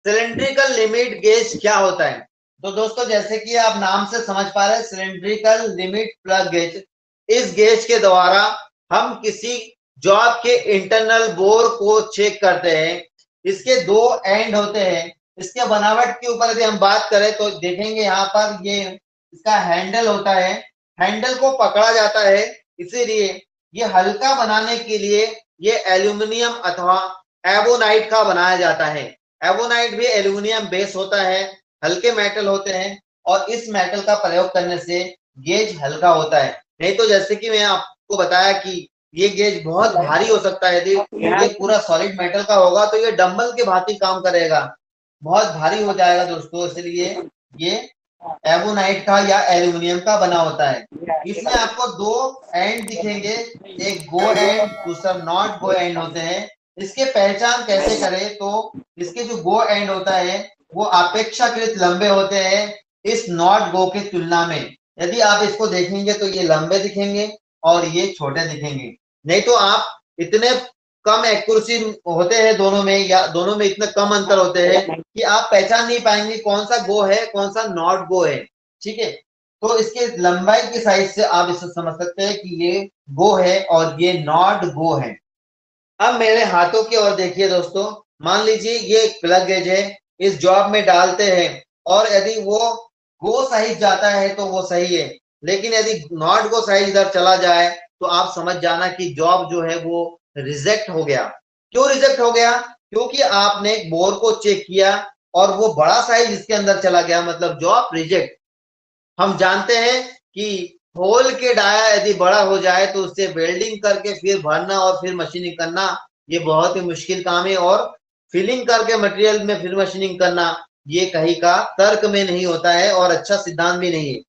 Cylindrical limit gauge क्या होता है? तो दोस्तों जैसे कि आप नाम से समझ पा रहे हैं, सिलेंड्रिकल लिमिट प्लग गेज, इस गेज के द्वारा हम किसी जॉब के इंटरनल बोर को चेक करते हैं। इसके दो एंड होते हैं। इसके बनावट के ऊपर यदि हम बात करें तो देखेंगे यहाँ पर ये इसका हैंडल होता है। हैंडल को पकड़ा जाता है, इसीलिए ये हल्का बनाने के लिए ये एल्यूमिनियम अथवा एबोनाइट का बनाया जाता है। एबोनाइट भी एल्यूमिनियम बेस होता है, हल्के मेटल होते हैं और इस मेटल का प्रयोग करने से गेज हल्का होता है। नहीं तो जैसे कि मैं आपको बताया कि ये गेज बहुत भारी हो सकता है। यदि ये पूरा सॉलिड मेटल का होगा तो ये डंबल के भांति काम करेगा, बहुत भारी हो जाएगा दोस्तों। इसलिए ये एबोनाइट का या एल्यूमिनियम का बना होता है। इसमें आपको दो एंड दिखेंगे, एक गो एंड, दूसरा नॉट गो एंड होते हैं। इसके पहचान कैसे करें तो इसके जो गो एंड होता है वो अपेक्षाकृत लंबे होते हैं इस नॉट गो के तुलना में। यदि आप इसको देखेंगे तो ये लंबे दिखेंगे और ये छोटे दिखेंगे। नहीं तो आप इतने कम एक्यूरेसी होते हैं दोनों में, या दोनों में इतने कम अंतर होते हैं कि आप पहचान नहीं पाएंगे कौन सा गो है कौन सा नॉट गो है। ठीक है, तो इसके लंबाई के साइज से आप इसे समझ सकते हैं कि ये गो है और ये नॉट गो है। अब मेरे हाथों की ओर देखिए दोस्तों, मान लीजिए ये एक प्लग गेज है, इस जॉब में डालते हैं और यदि वो गो साइज जाता है तो वो सही है, लेकिन यदि नॉट गो साइज इधर चला जाए तो आप समझ जाना कि जॉब जो है वो रिजेक्ट हो गया। क्यों रिजेक्ट हो गया? क्योंकि आपने बोर को चेक किया और वो बड़ा साइज इसके अंदर चला गया, मतलब जॉब रिजेक्ट। हम जानते हैं कि होल के डाया यदि बड़ा हो जाए तो उससे वेल्डिंग करके फिर भरना और फिर मशीनिंग करना ये बहुत ही मुश्किल काम है, और फिलिंग करके मटेरियल में फिर मशीनिंग करना ये कहीं का तर्क में नहीं होता है और अच्छा सिद्धांत भी नहीं है।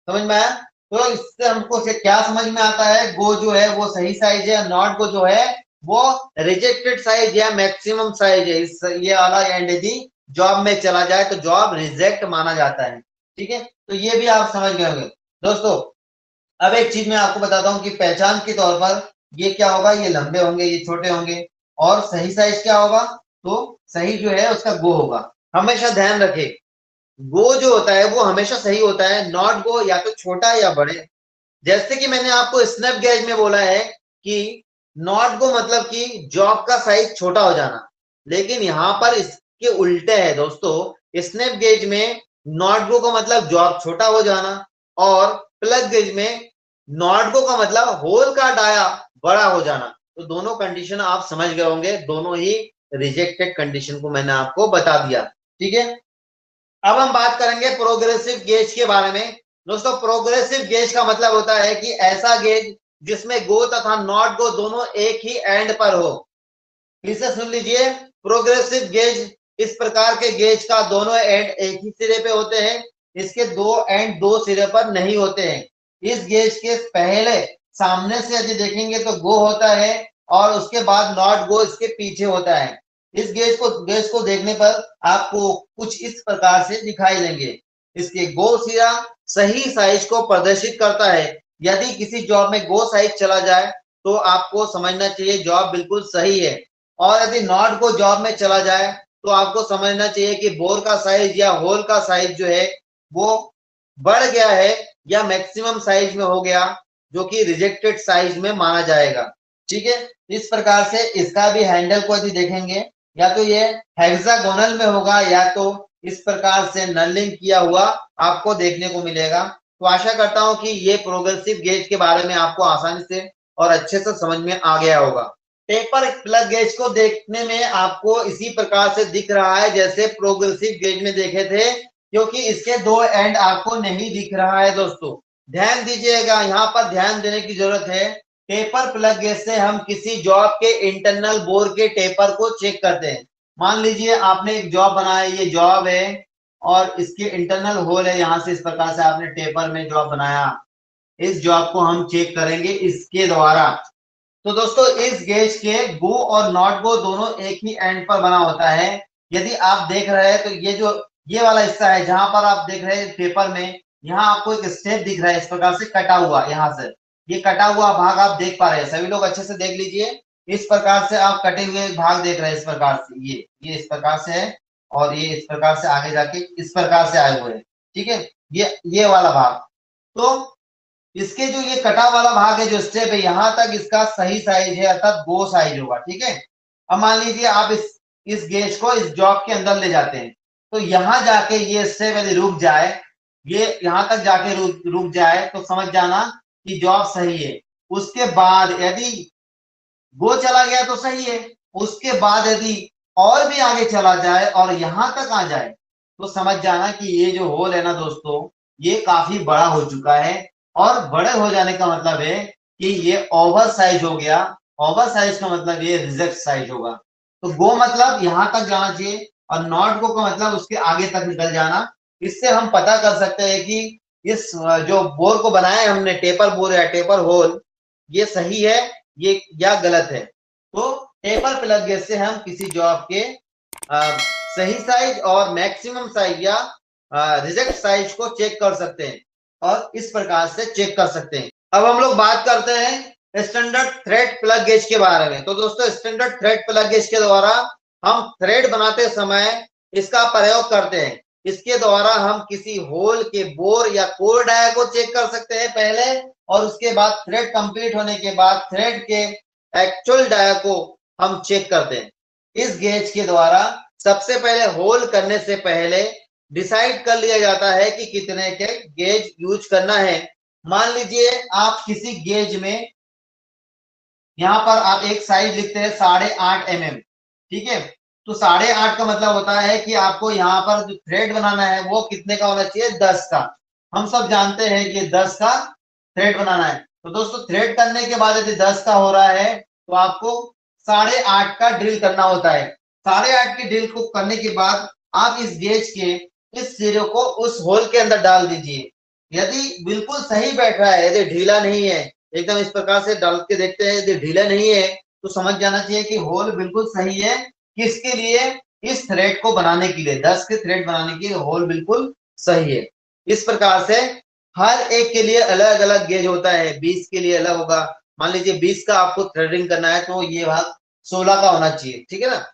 समझ में आया? तो इससे हमको से क्या समझ में आता है, गो जो है वो सही साइज है, नॉट गो जो है वो रिजेक्टेड साइज या मैक्सिमम साइज है। इस ये वाला एंड यदि जॉब में चला जाए तो जॉब रिजेक्ट माना जाता है। ठीक है, तो ये भी आप समझ गए होंगे दोस्तों। अब एक चीज मैं आपको बताता हूँ कि पहचान के तौर पर ये क्या होगा, ये लंबे होंगे ये छोटे होंगे, और सही साइज क्या होगा तो सही जो है उसका गो होगा। हमेशा ध्यान रखें, गो जो होता है वो हमेशा सही होता है, नॉट गो या तो छोटा या बड़े। जैसे कि मैंने आपको स्नैप गेज में बोला है कि नॉट गो मतलब कि जॉब का साइज छोटा हो जाना, लेकिन यहां पर इसके उल्टे है दोस्तों। स्नैप गेज में नॉट गो का मतलब जॉब छोटा हो जाना, और प्लग गेज में नॉट गो का मतलब होल का डाया बड़ा हो जाना। तो दोनों कंडीशन आप समझ गए होंगे, दोनों ही रिजेक्टेड कंडीशन को मैंने आपको बता दिया। ठीक है, अब हम बात करेंगे प्रोग्रेसिव गेज के बारे में। दोस्तों प्रोग्रेसिव गेज का मतलब होता है कि ऐसा गेज जिसमें गो तथा नॉट गो दोनों एक ही एंड पर हो। इसे सुन लीजिए, प्रोग्रेसिव गेज इस प्रकार के गेज का दोनों एंड एक ही सिरे पे होते हैं, इसके दो एंड दो सिरे पर नहीं होते हैं। इस गेज के पहले सामने से यदि देखेंगे तो गो होता है और उसके बाद नॉट गो इसके पीछे होता है। इस गेज को देखने पर आपको कुछ इस प्रकार से दिखाई देंगे। इसके गो सिरा सही साइज को प्रदर्शित करता है। यदि किसी जॉब में गो साइज चला जाए तो आपको समझना चाहिए जॉब बिल्कुल सही है, और यदि नॉट गो जॉब में चला जाए तो आपको समझना चाहिए कि बोर का साइज या होल का साइज जो है वो बढ़ गया है या मैक्सिमम साइज में हो गया, जो कि रिजेक्टेड साइज में माना जाएगा। ठीक है, इस प्रकार से इसका भी हैंडल को यदि देखेंगे या तो ये हेक्सागोनल में होगा या तो इस प्रकार से नलिंग किया हुआ आपको देखने को मिलेगा। तो आशा करता हूं कि ये प्रोग्रेसिव गेज के बारे में आपको आसानी से और अच्छे से समझ में आ गया होगा। टेपर प्लग गेज को देखने में आपको इसी प्रकार से दिख रहा है जैसे प्रोग्रेसिव गेज में देखे थे, क्योंकि इसके दो एंड आपको नहीं दिख रहा है दोस्तों। ध्यान दीजिएगा, यहाँ पर ध्यान देने की जरूरत है। टेपर प्लग गेज से हम किसी जॉब के इंटरनल बोर के टेपर को चेक करते हैं। मान लीजिए आपने एक जॉब बनाया, ये जॉब है और इसके इंटरनल होल है, यहाँ से इस प्रकार से आपने टेपर में जॉब बनाया। इस जॉब को हम चेक करेंगे इसके द्वारा। तो दोस्तों इस गेज के गो और नॉट गो दोनों एक ही एंड पर बना होता है। यदि आप देख रहे हैं तो ये जो ये वाला हिस्सा है जहां पर आप देख रहे हैं पेपर में, यहाँ आपको एक स्टेप दिख रहा है इस प्रकार से कटा हुआ, यहाँ से ये कटा हुआ भाग आप देख पा रहे हैं। सभी लोग अच्छे से देख लीजिए, इस प्रकार से आप कटे हुए भाग देख रहे हैं इस प्रकार से, ये इस प्रकार से है और ये इस प्रकार से आगे जाके इस प्रकार से आए हुए हैं, ठीक है। ये वाला भाग, तो इसके जो ये कटा वाला भाग है, जो स्टेप है, यहां तक इसका सही साइज है, अर्थात गो साइज होगा, ठीक है। अब मान लीजिए आप इस गेज को इस जॉब के अंदर ले जाते हैं, तो यहां जाके ये स्टेप यदि रुक जाए, ये यहां तक जाके रुक जाए, तो समझ जाना कि जॉब सही है। उसके बाद यदि गो चला गया तो सही है, उसके बाद यदि और भी आगे चला जाए और यहां तक आ जाए, तो समझ जाना कि ये जो होल है ना दोस्तों, ये काफी बड़ा हो चुका है। और बड़े हो जाने का मतलब है कि ये ओवर साइज हो गया। ओवर साइज का मतलब ये रिजेक्ट साइज होगा। तो गो मतलब यहां तक जाना चाहिए, और नॉट गो का मतलब उसके आगे तक निकल जाना। इससे हम पता कर सकते हैं कि इस जो बोर को बनाया है हमने, टेपर बोर या टेपर होल, ये सही है ये या गलत है। तो टेपर प्लग गेज से हम किसी जॉब के सही साइज और मैक्सिमम साइज या रिजेक्ट साइज को चेक कर सकते हैं, और इस प्रकार से चेक कर सकते हैं। अब हम लोग बात करते हैं स्टैंडर्ड थ्रेड प्लग गेज के बारे में। तो दोस्तों, स्टैंडर्ड थ्रेड प्लग गेज के द्वारा हम थ्रेड बनाते समय इसका प्रयोग करते हैं। इसके द्वारा हम किसी होल के बोर या कोर डाया को चेक कर सकते हैं पहले, और उसके बाद थ्रेड कंप्लीट होने के बाद थ्रेड के एक्चुअल डाया को हम चेक करते हैं। इस गेज के द्वारा सबसे पहले होल करने से पहले डिसाइड कर लिया जाता है कि कितने के गेज यूज करना है। मान लीजिए आप किसी गेज में, यहां पर आप एक साइज लिखते हैं 8.5 mm, ठीक है। तो 8.5 का मतलब होता है कि आपको यहाँ पर जो थ्रेड बनाना है वो कितने का होना चाहिए, 10 का। हम सब जानते हैं कि 10 का थ्रेड बनाना है। तो दोस्तों, थ्रेड करने के बाद यदि 10 का हो रहा है, तो आपको 8.5 का ड्रिल करना होता है। 8.5 की ड्रिल को करने के बाद आप इस गेज के इस सिरे को उस होल के अंदर डाल दीजिए। यदि बिल्कुल सही बैठ रहा है, यदि ढीला नहीं है, एकदम इस प्रकार से डाल के देखते हैं, यदि ढीला नहीं है, तो समझ जाना चाहिए कि होल बिल्कुल सही है। किसके लिए, इस थ्रेड को बनाने के लिए, 10 के थ्रेड बनाने के लिए होल बिल्कुल सही है। इस प्रकार से हर एक के लिए अलग अलग गेज होता है। 20 के लिए अलग होगा। मान लीजिए 20 का आपको थ्रेडिंग करना है, तो ये भाग 16 का होना चाहिए, ठीक है ना।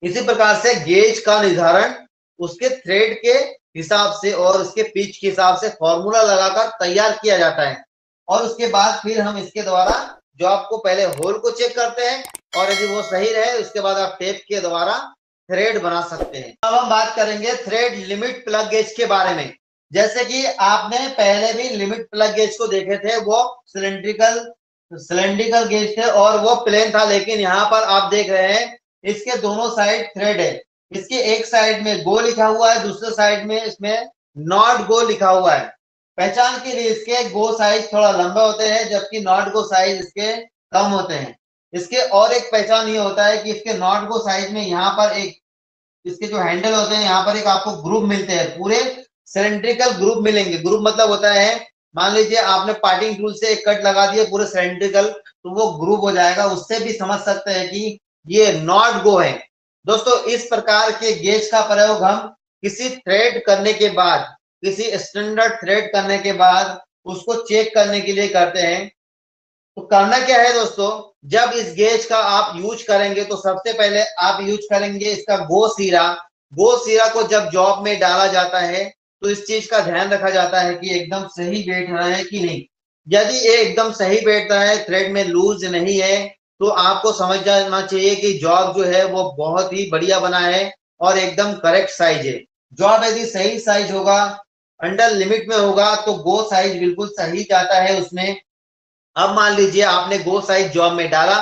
इसी प्रकार से गेज का निर्धारण उसके थ्रेड के हिसाब से और उसके पिच के हिसाब से फॉर्मूला लगाकर तैयार किया जाता है। और उसके बाद फिर हम इसके द्वारा जॉब को पहले होल को चेक करते हैं, और यदि वो सही रहे उसके बाद आप टेप के द्वारा थ्रेड बना सकते हैं। अब हम बात करेंगे थ्रेड लिमिट प्लग गेज के बारे में। जैसे कि आपने पहले भी लिमिट प्लग गेज को देखे थे, वो सिलेंड्रिकल गेज थे और वो प्लेन था। लेकिन यहाँ पर आप देख रहे हैं इसके दोनों साइड थ्रेड है। इसके एक साइड में गो लिखा हुआ है, दूसरे साइड में इसमें नॉट गो लिखा हुआ है। पहचान के लिए इसके गो साइज थोड़ा लंबे होते हैं, जबकि नॉट गो साइज इसके कम होते हैं। इसके और एक पहचान ये होता है कि इसके नॉट गो साइज में यहाँ पर एक इसके जो हैंडल होते हैं, यहाँ पर एक आपको ग्रुप मिलते हैं, पूरे सिलेंड्रिकल ग्रुप मिलेंगे। ग्रुप मतलब होता है, मान लीजिए आपने पार्टिंग टूल से एक कट लगा दिया पूरे सिलेंड्रिकल, तो वो ग्रुप हो जाएगा। उससे भी समझ सकते हैं कि ये नॉट गो है। दोस्तों, इस प्रकार के गेज का प्रयोग हम किसी थ्रेड करने के बाद, किसी स्टैंडर्ड थ्रेड करने के बाद उसको चेक करने के लिए करते हैं। तो करना क्या है दोस्तों, जब इस गेज का आप यूज करेंगे तो सबसे पहले आप यूज करेंगे इसका गो सीरा। गो सीरा को जब जॉब में डाला जाता है तो इस चीज का ध्यान रखा जाता है कि एकदम सही बैठ रहा है कि नहीं। यदि ये एकदम सही बैठता है, थ्रेड में लूज नहीं है, तो आपको समझ जाना चाहिए कि जॉब जो है वो बहुत ही बढ़िया बना है और एकदम करेक्ट साइज है। जॉब यदि सही साइज होगा, अंडर लिमिट में होगा, तो गो साइज बिल्कुल सही जाता है उसमें। अब मान लीजिए आपने गो साइज जॉब में डाला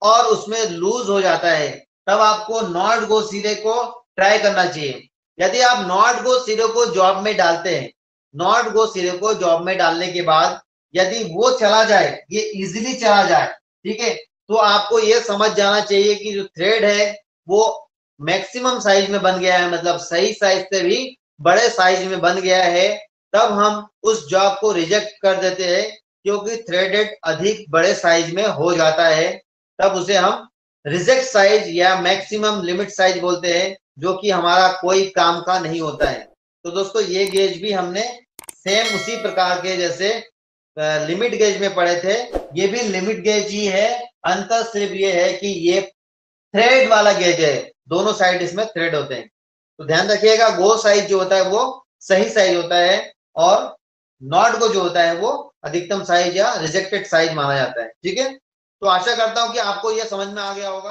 और उसमें लूज हो जाता है, तब आपको नॉट गो सिरे को ट्राई करना चाहिए। यदि आप नॉट गो सिरे को जॉब में डालते हैं, नॉट गो सिरे को जॉब में डालने के बाद यदि वो चला जाए, ये इजीली चला जाए, ठीक है, तो आपको ये समझ जाना चाहिए कि जो थ्रेड है वो मैक्सिमम साइज में बन गया है, मतलब सही साइज से भी बड़े साइज में बन गया है। तब हम उस जॉब को रिजेक्ट कर देते हैं, क्योंकि थ्रेडेड अधिक बड़े साइज में हो जाता है। तब उसे हम रिजेक्ट साइज या मैक्सिमम लिमिट साइज बोलते हैं, जो कि हमारा कोई काम का नहीं होता है। तो दोस्तों, ये गेज भी हमने सेम उसी प्रकार के जैसे लिमिट गेज में पढ़े थे, ये भी लिमिट गेज ही है। अंतर सिर्फ ये है कि ये थ्रेड वाला गेज है, दोनों साइड इसमें थ्रेड होते हैं। तो ध्यान रखिएगा, गो साइज जो होता है वो सही साइज होता है, और नॉट गो जो होता है वो अधिकतम साइज या रिजेक्टेड साइज माना जाता है। ठीक है, तो आशा करता हूं कि आपको यह समझ में आ गया होगा।